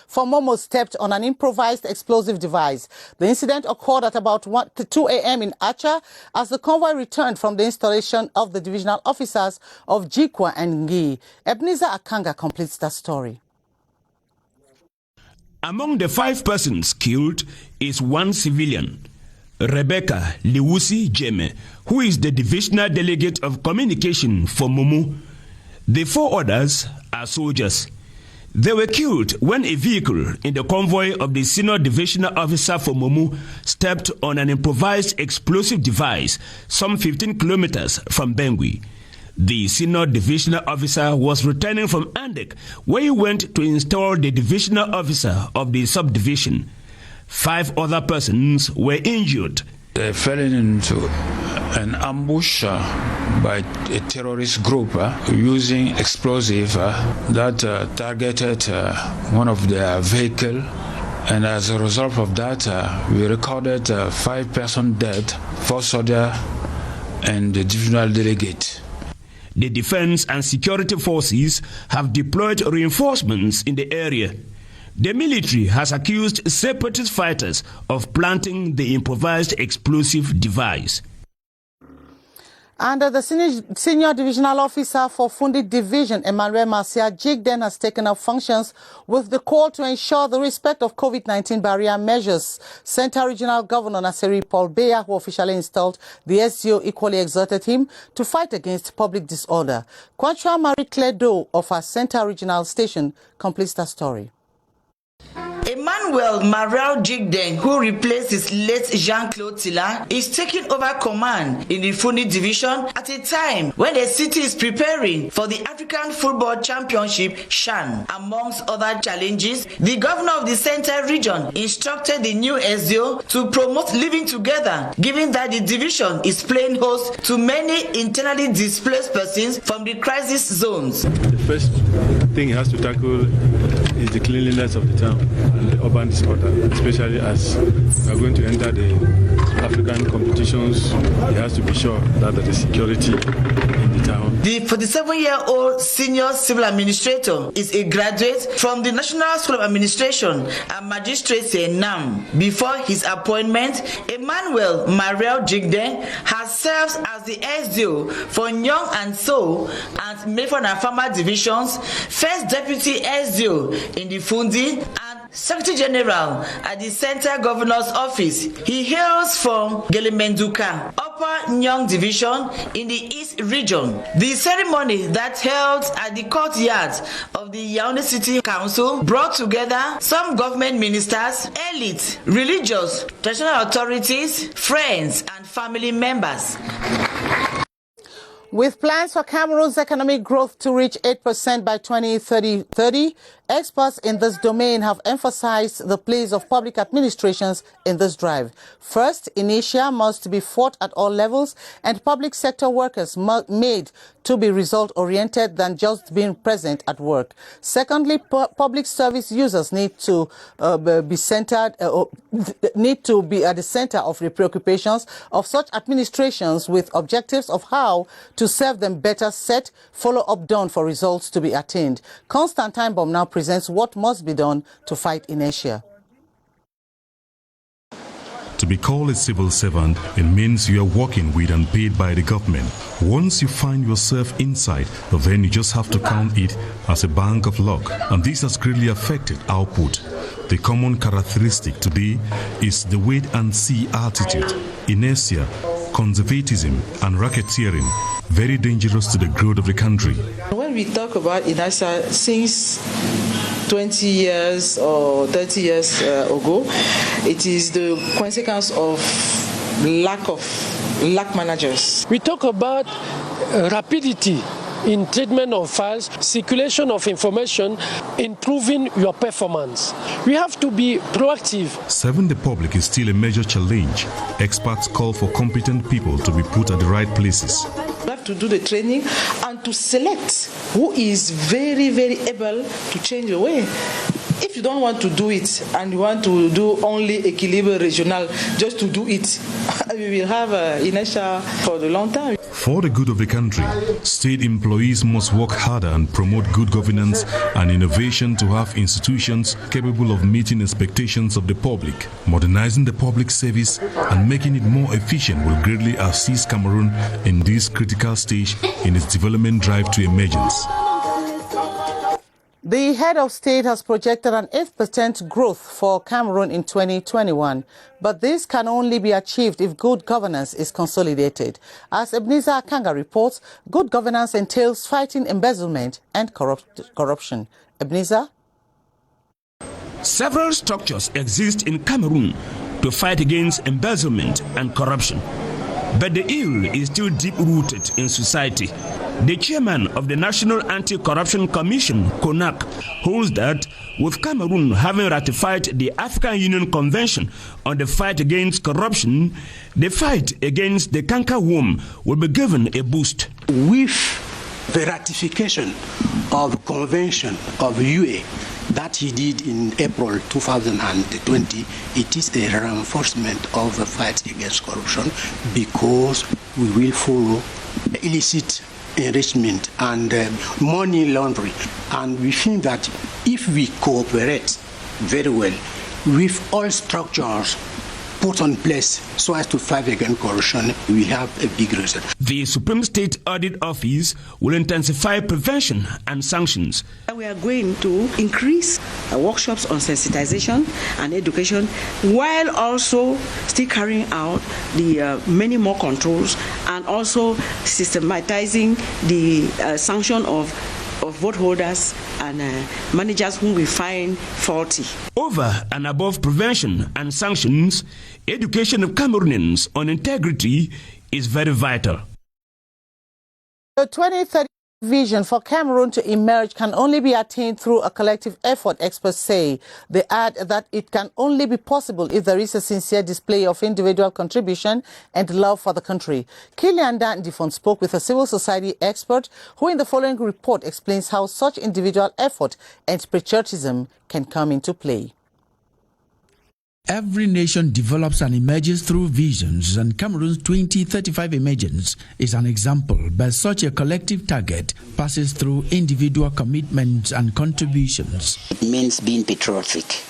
for Momo stepped on an improvised explosive device. The incident occurred at about 2 a.m. in Acha as the convoy returned from the installation of the divisional officers of Jikwa and Ngi. Ebenezer Akanga completes that story. Among the 5 persons killed is one civilian, Rebecca Liwusi Jeme, who is the divisional delegate of communication for Momo. The 4 others are soldiers. They were killed when a vehicle in the convoy of the senior divisional officer for Momo stepped on an improvised explosive device some 15 kilometers from Bangui. The senior divisional officer was returning from Andek, where he went to install the divisional officer of the subdivision. 5 other persons were injured. They fell into an ambush by a terrorist group using explosive that targeted one of their vehicles, and as a result of that we recorded 5 persons dead, 4 soldiers and the divisional delegate. The defense and security forces have deployed reinforcements in the area. The military has accused separatist fighters of planting the improvised explosive device. And the senior divisional officer for Fundi Division, Emmanuel Marcia Jigden, has taken up functions with the call to ensure the respect of COVID-19 barrier measures. Central Regional Governor Naseri Paul Beya, who officially installed the SGO, equally exhorted him to fight against public disorder. Quantra Marie-Claire Doe of our Central Regional Station completes the story. Emmanuel Mariel Jigden, who replaced his late Jean-Claude Tila, is taking over command in the Fundi Division at a time when the city is preparing for the African Football Championship, CHAN. Amongst other challenges, the governor of the Central Region instructed the new SDO to promote living together, given that the division is playing host to many internally displaced persons from the crisis zones. The first thing he has to tackle is the cleanliness of the town and the urban disorder, especially as we are going to enter the African competitions. He has to be sure that there is security in the town. The 47-year-old senior civil administrator is a graduate from the National School of Administration and Magistracy NAM. Before his appointment, Emmanuel Mariel Jigden has served as the SDO for Nyong and So and Mefon and Farmer divisions, first deputy SDO in the Fundi, and Secretary General at the Central Governor's Office. He hails from Gelemenduka, Upper Nyong Division in the East Region. The ceremony that held at the courtyard of the Yaoundé City Council brought together some government ministers, elites, religious, traditional authorities, friends, and family members. With plans for Cameroon's economic growth to reach 8% by 2030, experts in this domain have emphasized the place of public administrations in this drive. First, inertia must be fought at all levels, and public sector workers made to be result-oriented than just being present at work. Secondly, public service users need to be at the center of the preoccupations of such administrations, with objectives of how to serve them better set, follow-up done for results to be attained. Constantine Bomb now presents what must be done to fight inertia. To be called a civil servant, it means you are working with and paid by the government. Once you find yourself inside, then you just have to count it as a bank of luck. And this has greatly affected output. The common characteristic today is the wait-and-see attitude, inertia, conservatism, and racketeering, very dangerous to the growth of the country. When we talk about inertia, since 20 years or 30 years ago, it is the consequence of lack managers. We talk about rapidity in treatment of files, circulation of information, improving your performance. We have to be proactive. Serving the public is still a major challenge. Experts call for competent people to be put at the right places. We have to do the training and to select who is very, very able to change the way. If you don't want to do it and you want to do only Equilibre Regional just to do it, we will have inertia for a long time. For the good of the country, state employees must work harder and promote good governance and innovation to have institutions capable of meeting expectations of the public. Modernizing the public service and making it more efficient will greatly assist Cameroon in this critical stage in its development drive to emergence. The head of state has projected an 8% growth for Cameroon in 2021, but this can only be achieved if good governance is consolidated. As Ebenezer Akanga reports, good governance entails fighting embezzlement and corruption. Ebenezer? Several structures exist in Cameroon to fight against embezzlement and corruption, but the ill is still deep-rooted in society. The chairman of the National Anti-Corruption Commission, CONAC, holds that with Cameroon having ratified the African Union Convention on the fight against corruption, the fight against the cankerworm will be given a boost. With the ratification of the Convention of UA that he did in April 2020, it is a reinforcement of the fight against corruption because we will follow illicit enrichment and money laundering. And we think that if we cooperate very well with all structures put on place so as to fight against corruption, we have a big result. The Supreme State Audit Office will intensify prevention and sanctions. We are going to increase workshops on sensitization and education while also still carrying out the many more controls and also systematizing the sanction of vote holders and managers whom we find faulty. Over and above prevention and sanctions, education of Cameroonians on integrity is very vital. The 2030 vision for Cameroon to emerge can only be attained through a collective effort, experts say. They add that it can only be possible if there is a sincere display of individual contribution and love for the country. Kilian Dandifon spoke with a civil society expert who in the following report explains how such individual effort and patriotism can come into play. Every nation develops and emerges through visions, and Cameroon's 2035 emergence is an example, but such a collective target passes through individual commitments and contributions. It means being patriotic,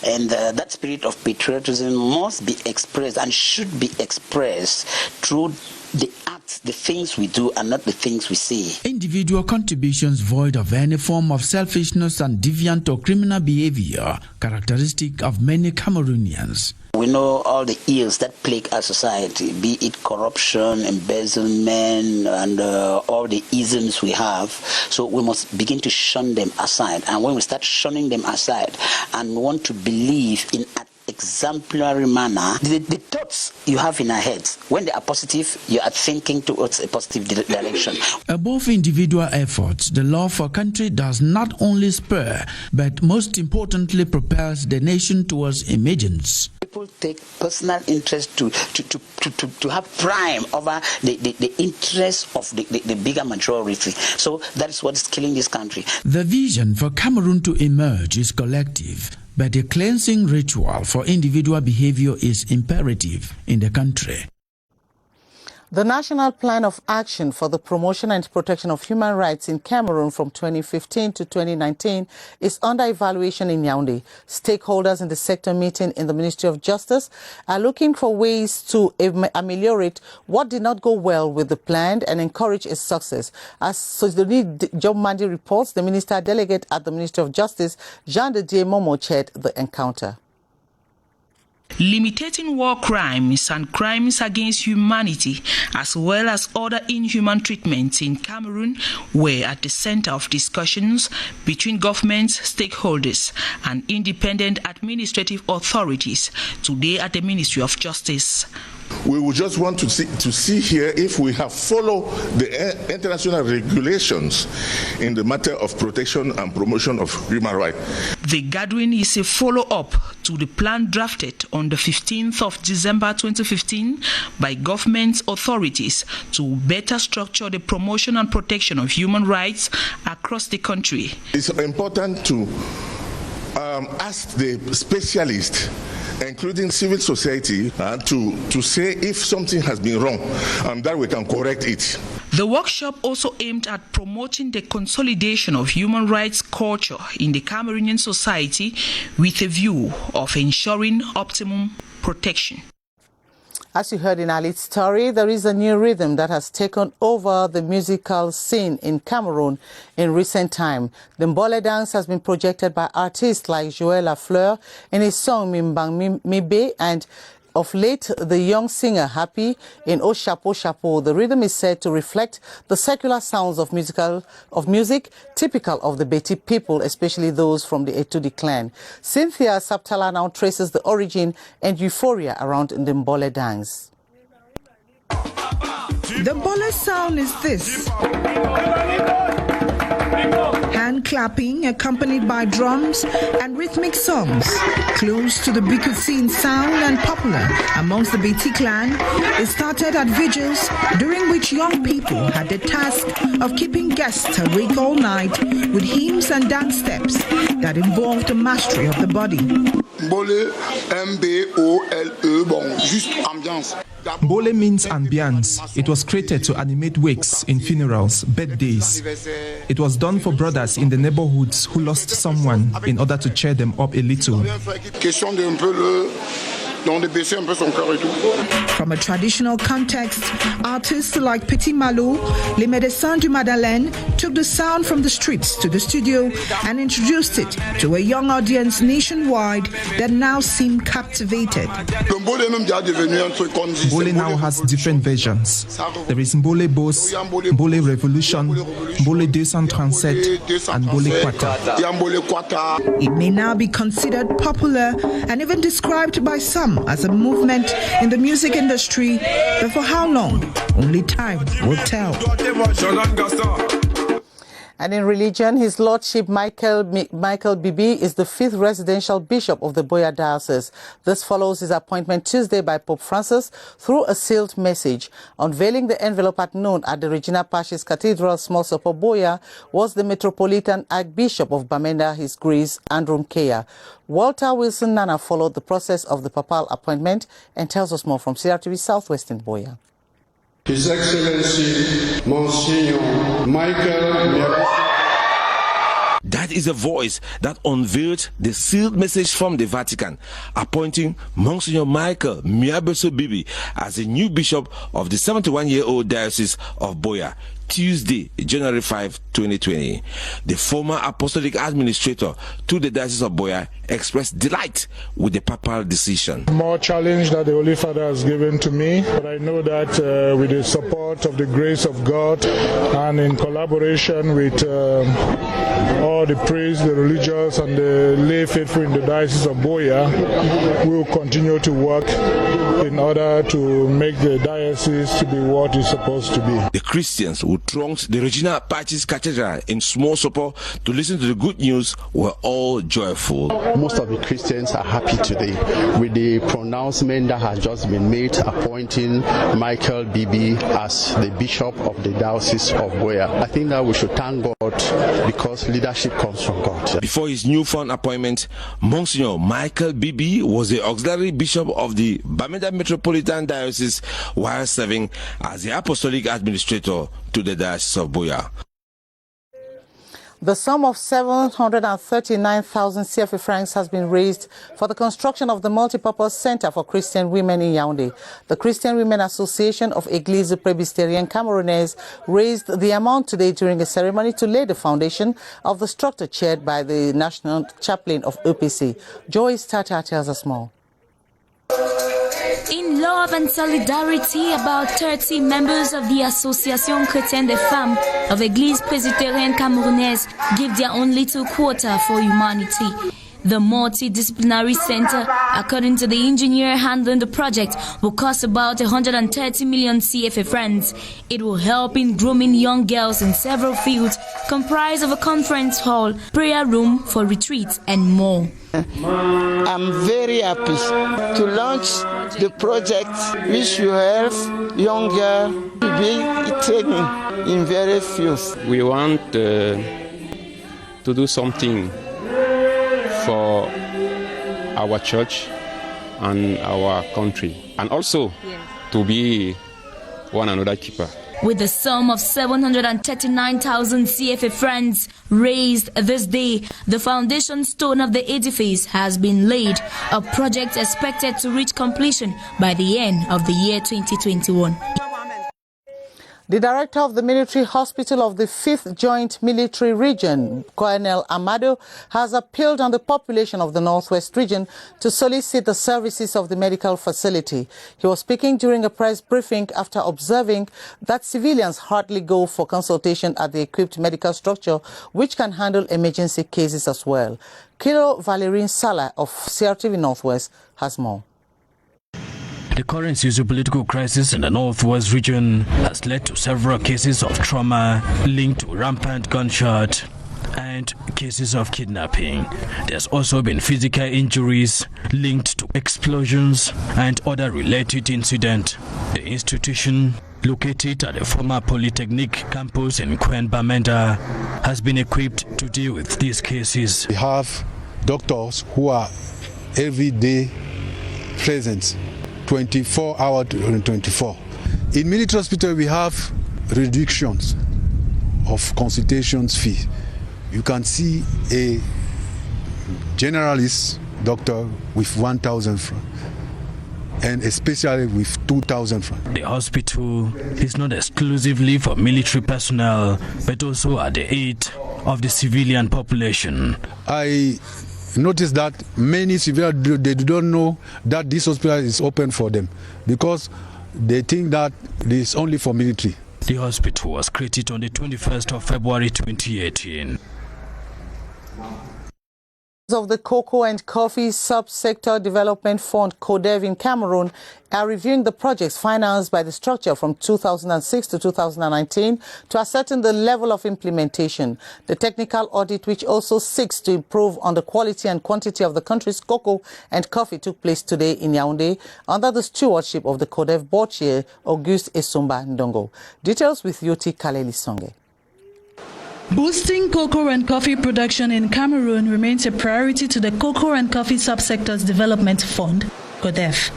and that spirit of patriotism must be expressed and should be expressed through the acts, the things we do and not the things we say. Individual contributions void of any form of selfishness and deviant or criminal behavior, characteristic of many Cameroonians. We know all the ills that plague our society, be it corruption, embezzlement, and all the isms we have. So we must begin to shun them aside. And when we start shunning them aside and want to believe in an exemplary manner, the thoughts you have in our heads, when they are positive, you are thinking towards a positive direction. Above individual efforts, the love for country does not only spur, but most importantly propels the nation towards emergence. People take personal interest to have prime over the interest of the bigger majority. So that is what is killing this country. The vision for Cameroon to emerge is collective, but a cleansing ritual for individual behavior is imperative in the country. The National Plan of Action for the Promotion and Protection of Human Rights in Cameroon from 2015 to 2019 is under evaluation in Yaoundé. Stakeholders in the sector meeting in the Ministry of Justice are looking for ways to ameliorate what did not go well with the plan and encourage its success. As Sojoni Jomandi reports, the Minister Delegate at the Ministry of Justice, Jean de Dieu Momo, chaired the encounter. Limiting war crimes and crimes against humanity, as well as other inhuman treatments in Cameroon, were at the center of discussions between governments, stakeholders, and independent administrative authorities today at the Ministry of Justice. We would just want to see here if we have followed the international regulations in the matter of protection and promotion of human rights. The gathering is a follow-up to the plan drafted on the 15th of December 2015 by government authorities to better structure the promotion and protection of human rights across the country. It's important to asked the specialists, including civil society, to say if something has been wrong and that we can correct it. The workshop also aimed at promoting the consolidation of human rights culture in the Cameroonian society with a view of ensuring optimum protection. As you heard in Ali's story, there is a new rhythm that has taken over the musical scene in Cameroon in recent time. The Mbole dance has been projected by artists like Joël Lafleur in his song Mimbang Mibe, and of late, the young singer Happy in O Chapeau Chapeau. The rhythm is said to reflect the secular sounds of music typical of the Beti people, especially those from the Etudi clan. Cynthia Saptala now traces the origin and euphoria around the Mbole dance. The Mbole sound is this. Hand clapping accompanied by drums and rhythmic songs. Close to the Bikusin sound and popular amongst the Beti clan, it started at vigils during which young people had the task of keeping guests awake all night with hymns and dance steps that involved the mastery of the body. Mbole, M-B-O-L-E, bon, juste ambiance. Mbole means ambiance. It was created to animate wakes in funerals, birthdays. It was done for brothers in the neighborhoods who lost someone in order to cheer them up a little. From a traditional context, artists like Petit Malou, Les Médecins du Madeleine took the sound from the streets to the studio and introduced it to a young audience nationwide that now seem captivated. Mbole now has different versions. There is Mbole Boss, Mbole Revolution, Mbole 237, and Mbole Kwata. It may now be considered popular and even described by some as a movement in the music industry, but for how long? Only time will tell. And in religion, His Lordship Michael Bibi is the 5th residential bishop of the Boya Diocese. This follows his appointment Tuesday by Pope Francis through a sealed message. Unveiling the envelope at noon at the Regina Pacis Cathedral, Small Sopo Boya, was the Metropolitan Archbishop of Bamenda, His Grace Andrew Mkeya. Walter Wilson Nana followed the process of the papal appointment and tells us more from CRTV Southwestern Boya. His Excellency Monsignor Michael. That is a voice that unveiled the sealed message from the Vatican, appointing Monsignor Michael Miabeso Bibi as the new bishop of the 71-year-old Diocese of Boya, Tuesday, January 5, 2020. The former apostolic administrator to the Diocese of Boya expressed delight with the papal decision. More challenge that the Holy Father has given to me, but I know that with the support of the grace of God and in collaboration with all the priests, the religious and the lay faithful in the Diocese of Boya, we will continue to work in order to make the diocese to be what it's supposed to be. The Christians who thronged the Regina Pacis Cathedral in Small Sopo to listen to the good news were all joyful. Most of the Christians are happy today with the pronouncement that has just been made appointing Michael Bibi as the Bishop of the Diocese of Boya. I think that we should thank God because leadership comes from God. Before his newfound appointment, Monsignor Michael Bibi was the auxiliary bishop of the Bamenda Metropolitan Diocese while serving as the apostolic administrator to the Diocese of Boya. The sum of 739,000 CFA francs has been raised for the construction of the multipurpose center for Christian women in Yaoundé. The Christian Women Association of Église Presbyterienne Camerounaise raised the amount today during a ceremony to lay the foundation of the structure chaired by the National Chaplain of EPC. Joyce Tata tells us more. In love and solidarity, about 30 members of the Association Chrétienne des Femmes of Église Presbyterienne Camerounaise give their own little quota for humanity. The multidisciplinary center, according to the engineer handling the project, will cost about 130 million CFA francs. It will help in grooming young girls in several fields, comprised of a conference hall, prayer room for retreats, and more. I'm very happy to launch the project which will help young girls to be training in various fields. We want to do something for our church and our country, and also to be one another keeper. With the sum of 739,000 CFA francs raised this day, the foundation stone of the edifice has been laid, a project expected to reach completion by the end of the year 2021. The director of the military hospital of the 5th Joint Military Region, Colonel Amado, has appealed on the population of the Northwest region to solicit the services of the medical facility. He was speaking during a press briefing after observing that civilians hardly go for consultation at the equipped medical structure, which can handle emergency cases as well. Kilo Valerine Sala of Crtv Northwest has more. The current socio-political crisis in the Northwest region has led to several cases of trauma linked to rampant gunshot and cases of kidnapping. There's also been physical injuries linked to explosions and other related incidents. The institution, located at the former Polytechnic campus in Bamenda, has been equipped to deal with these cases. We have doctors who are every day present, 24 hours and 24. In military hospital, we have reductions of consultations fee. You can see a generalist doctor with 1,000 francs and a specialist with 2,000 francs. The hospital is not exclusively for military personnel, but also at the aid of the civilian population. I notice that many civilians, they don't know that this hospital is open for them because they think that it is only for military. The hospital was created on the 21st of February 2018. Of the Cocoa and Coffee Subsector Development Fund, CODEV in Cameroon, are reviewing the projects financed by the structure from 2006 to 2019 to ascertain the level of implementation. The technical audit, which also seeks to improve on the quality and quantity of the country's cocoa and coffee, took place today in Yaoundé under the stewardship of the CODEV board chair, Auguste Esumba Ndongo. Details with Yoti Kaleli Songe. Boosting cocoa and coffee production in Cameroon remains a priority to the Cocoa and Coffee Subsectors Development Fund, CODEV.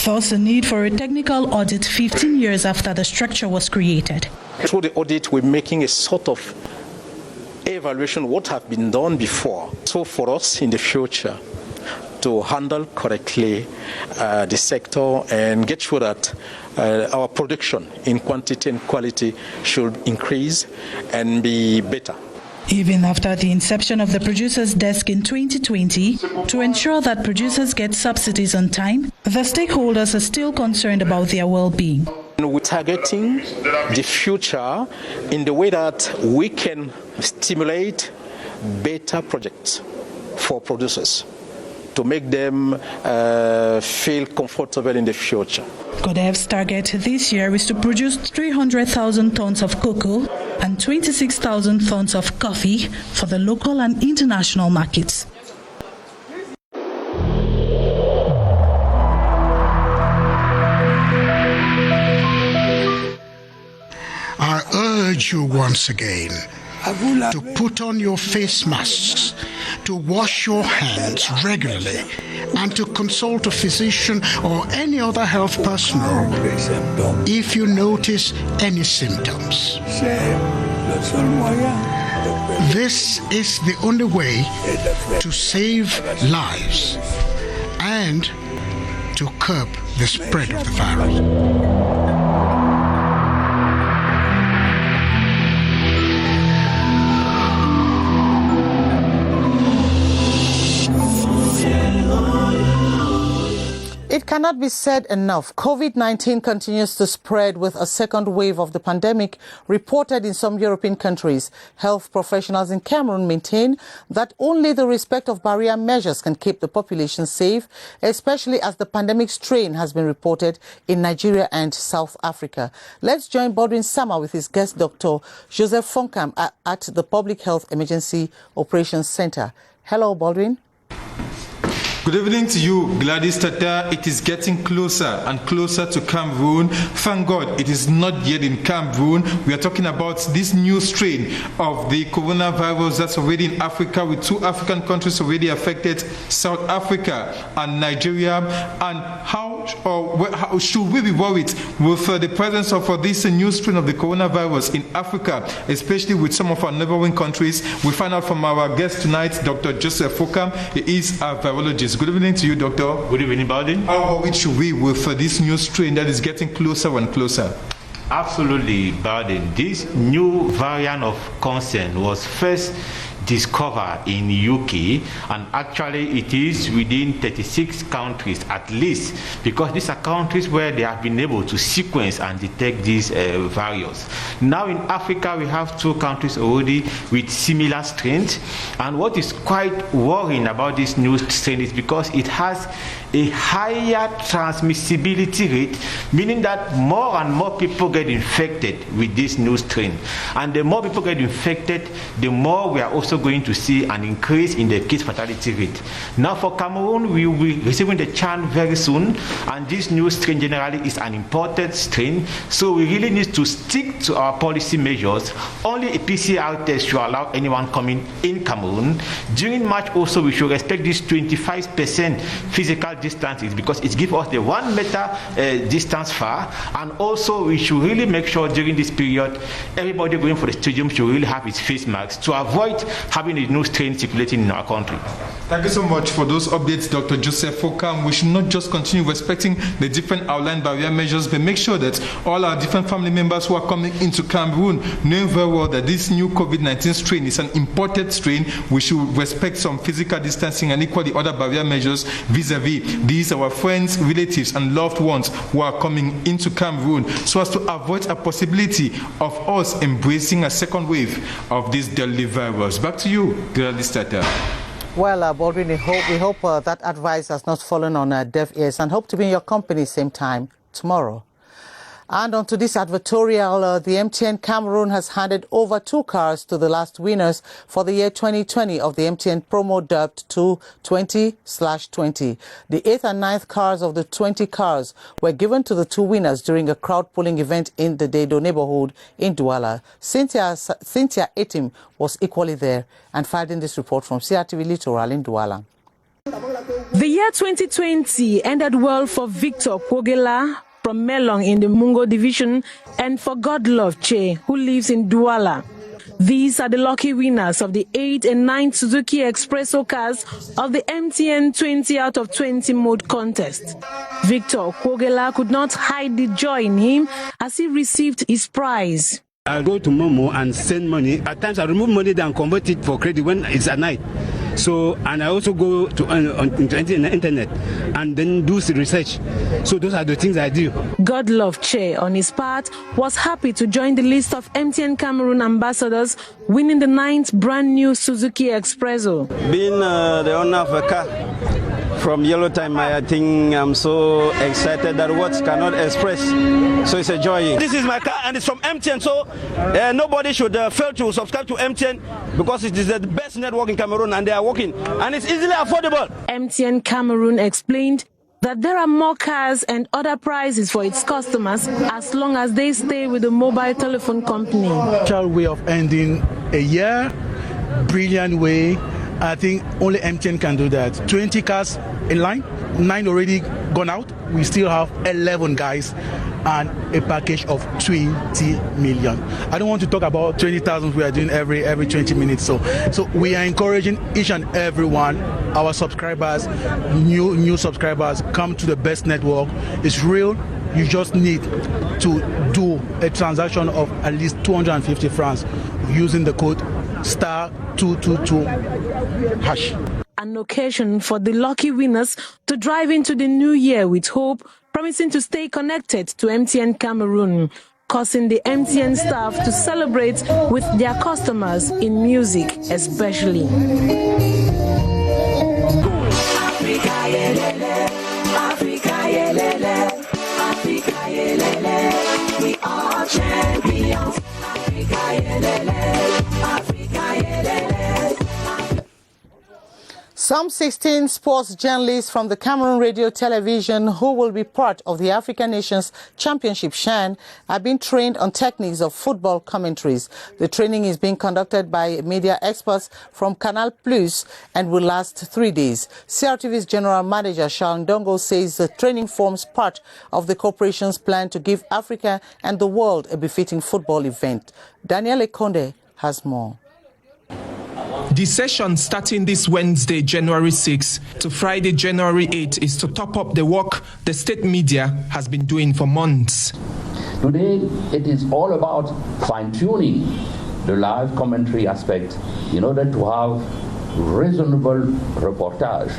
Thus, the need for a technical audit 15 years after the structure was created. Through the audit, we're making a sort of evaluation of what has been done before. So for us in the future, to handle correctly the sector and get sure that our production in quantity and quality should increase and be better. Even after the inception of the Producers Desk in 2020, to ensure that producers get subsidies on time, the stakeholders are still concerned about their well-being. We're targeting the future in the way that we can stimulate better projects for producers to make them feel comfortable in the future. CODEV's target this year is to produce 300,000 tons of cocoa and 26,000 tons of coffee for the local and international markets. I urge you once again to put on your face masks, to wash your hands regularly, and to consult a physician or any other health personnel if you notice any symptoms. This is the only way to save lives and to curb the spread of the virus. It cannot be said enough. COVID-19 continues to spread with a second wave of the pandemic reported in some European countries. Health professionals in Cameroon maintain that only the respect of barrier measures can keep the population safe, especially as the pandemic strain has been reported in Nigeria and South Africa. Let's join Baldwin Sama with his guest Dr. Joseph Fonkam at the Public Health Emergency Operations Center. Hello, Baldwin. Good evening to you, Gladys Tata. It is getting closer and closer to Cameroon. Thank God it is not yet in Cameroon. We are talking about this new strain of the coronavirus that's already in Africa, with 2 African countries already affected, South Africa and Nigeria. And how should we be worried with the presence of this new strain of the coronavirus in Africa, especially with some of our neighboring countries? We find out from our guest tonight, Dr. Joseph Fokam. He is a virologist. Good evening to you, Doctor. Good evening, Bowden. How worried should we with this new strain that is getting closer and closer? Absolutely, Bowden. This new variant of concern was first discovered in UK, and actually it is within 36 countries at least, because these are countries where they have been able to sequence and detect these variants. Now in Africa we have 2 countries already with similar strains, and what is quite worrying about this new strain is because it has a higher transmissibility rate, meaning that more and more people get infected with this new strain. And the more people get infected, the more we are also going to see an increase in the case fatality rate. Now for Cameroon, we will be receiving the chance very soon, and this new strain generally is an imported strain, so we really need to stick to our policy measures. Only a PCR test should allow anyone coming in Cameroon. During March also, we should respect this 25% physical distances, because it gives us the 1 meter distance far. And also we should really make sure during this period everybody going for the stadium should really have his face masks to avoid having a new strain circulating in our country. Thank you so much for those updates, Dr. Joseph Fokam. We should not just continue respecting the different outlined barrier measures, but make sure that all our different family members who are coming into Cameroon, knowing very well that this new COVID-19 strain is an imported strain, we should respect some physical distancing and equally other barrier measures vis-a-vis these our friends, relatives and loved ones who are coming into Cameroon, so as to avoid a possibility of us embracing a second wave of this deadly virus. Back to you, Gladys Tata. Well, Baldwin, we hope that advice has not fallen on deaf ears, and hope to be in your company same time tomorrow. And on to this advertorial, the MTN Cameroon has handed over 2 cars to the last winners for the year 2020 of the MTN promo dubbed 20/20. The 8th and 9th cars of the 20 cars were given to the 2 winners during a crowd pulling event in the Dedo neighborhood in Douala. Cynthia Etim was equally there and filed in this report from CRTV Littoral in Douala. The year 2020 ended well for Victor Kwogela from Melong in the Mungo division, and for Godlove Che, who lives in Douala. These are the lucky winners of the 8 and 9 Suzuki Expresso cars of the MTN 20 out of 20 mode contest. Victor Kwogela could not hide the joy in him as he received his prize. I go to Momo and send money. At times I remove money then convert it for credit when it's at night. So, and I also go to on the internet and then do the research. So those are the things I do. Godlove Che, on his part, was happy to join the list of MTN Cameroon ambassadors, winning the 9th brand new Suzuki Expresso. Being the owner of a car from Yellow Time, I think I'm so excited that words cannot express. So it's a joy. This is my car and it's from MTN, so nobody should fail to subscribe to MTN, because it is the best network in Cameroon and they are working and it's easily affordable. MTN Cameroon explained that there are more cars and other prizes for its customers as long as they stay with the mobile telephone company. Special way of ending a year, brilliant way. I think only MTN can do that. 20 cars in line, 9 already gone out. We still have 11 guys and a package of 20 million. I don't want to talk about 20,000 we are doing every 20 minutes. So we are encouraging each and every one, our subscribers, new subscribers, come to the best network. It's real. You just need to do a transaction of at least 250 francs using the code *222#. An occasion for the lucky winners to drive into the new year with hope, promising to stay connected to MTN Cameroon, causing the MTN staff to celebrate with their customers in music especially. We are champions. So Some 16 sports journalists from the Cameroon Radio Television who will be part of the African Nations Championship CHAN are being trained on techniques of football commentaries. The training is being conducted by media experts from Canal Plus and will last 3 days. CRTV's General Manager Charles Ndongo says the training forms part of the corporation's plan to give Africa and the world a befitting football event. Daniel Ekonde has more. The session starting this Wednesday, January 6 to Friday, January 8 is to top up the work the state media has been doing for months. Today, it is all about fine-tuning the live commentary aspect in order to have reasonable reportage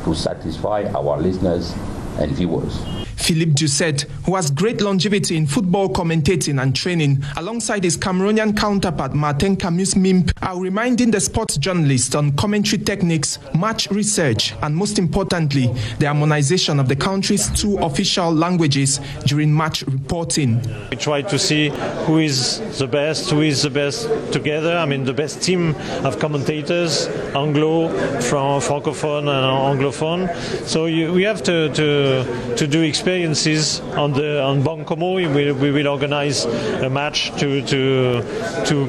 to satisfy our listeners and viewers. Philippe Doucet, who has great longevity in football commentating and training, alongside his Cameroonian counterpart Martin Camus Mimp, are reminding the sports journalists on commentary techniques, match research, and most importantly, the harmonization of the country's 2 official languages during match reporting. We try to see who is the best together. I mean, the best team of commentators, Anglo, Francophone, and Anglophone. So we have to do experiences on Bancomo. We will organize a match to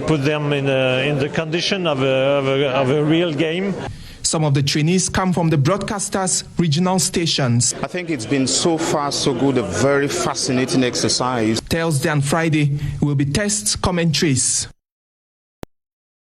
put them in the condition of a real game. Some of the trainees come from the broadcasters' regional stations. I think it's been so far so good, a very fascinating exercise. Thursday and Friday will be test commentaries.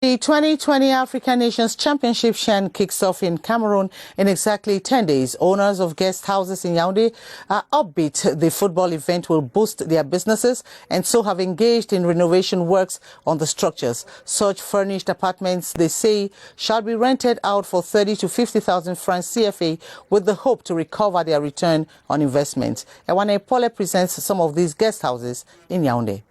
The 2020 African Nations Championship CHAN kicks off in Cameroon in exactly 10 days. Owners of guest houses in Yaoundé are upbeat the football event will boost their businesses and so have engaged in renovation works on the structures. Such furnished apartments, they say, shall be rented out for 30 to 50,000 francs CFA with the hope to recover their return on investment. Ewane Pole presents some of these guest houses in Yaoundé.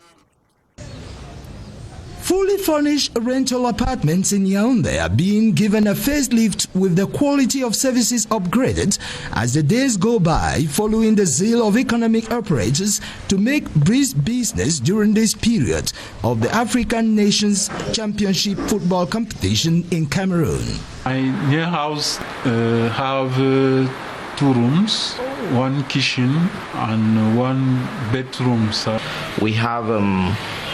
Fully furnished rental apartments in Yaoundé are being given a facelift with the quality of services upgraded as the days go by, following the zeal of economic operators to make brisk business during this period of the African Nations Championship football competition in Cameroon. My new house have 2 rooms, 1 kitchen and 1 bedroom. We have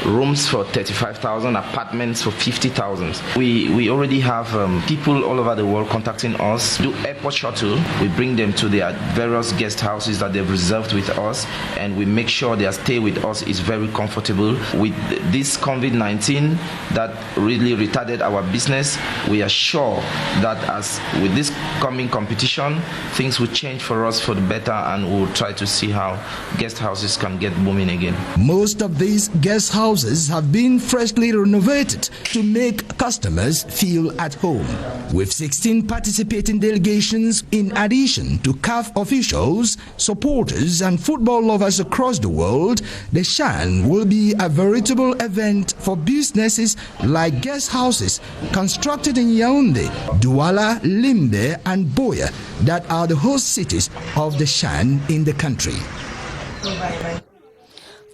rooms for 35,000, apartments for 50,000. We already have people all over the world contacting us. Do airport shuttle. We bring them to their various guest houses that they've reserved with us, and we make sure their stay with us is very comfortable. With this COVID-19 that really retarded our business, we are sure that as with this coming competition, things will change for us for the better, and we'll try to see how guest houses can get booming again. Most of these guest houses have been freshly renovated to make customers feel at home. With 16 participating delegations in addition to CAF officials, supporters and football lovers across the world, the CHAN will be a veritable event for businesses like guest houses constructed in Yaoundé, Douala, Limbe and Boya that are the host cities of the CHAN in the country.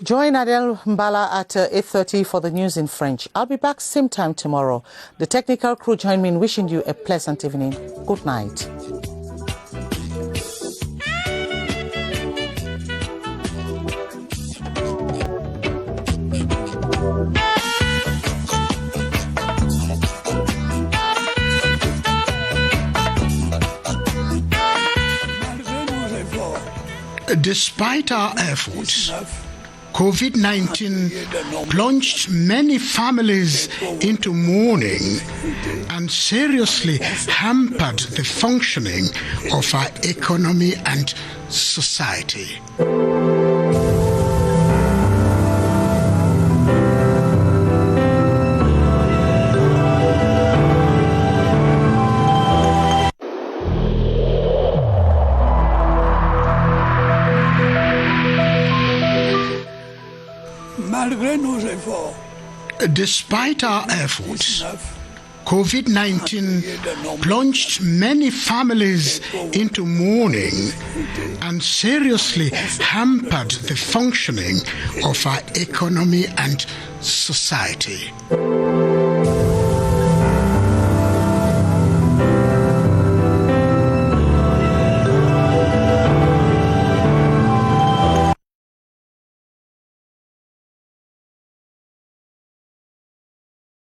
Join Adel Mbala at 8:30 for the news in French. I'll be back same time tomorrow. The technical crew join me in wishing you a pleasant evening. Good night. Despite our efforts, COVID-19 plunged many families into mourning and seriously hampered the functioning of our economy and society. Despite our efforts, COVID-19 plunged many families into mourning and seriously hampered the functioning of our economy and society.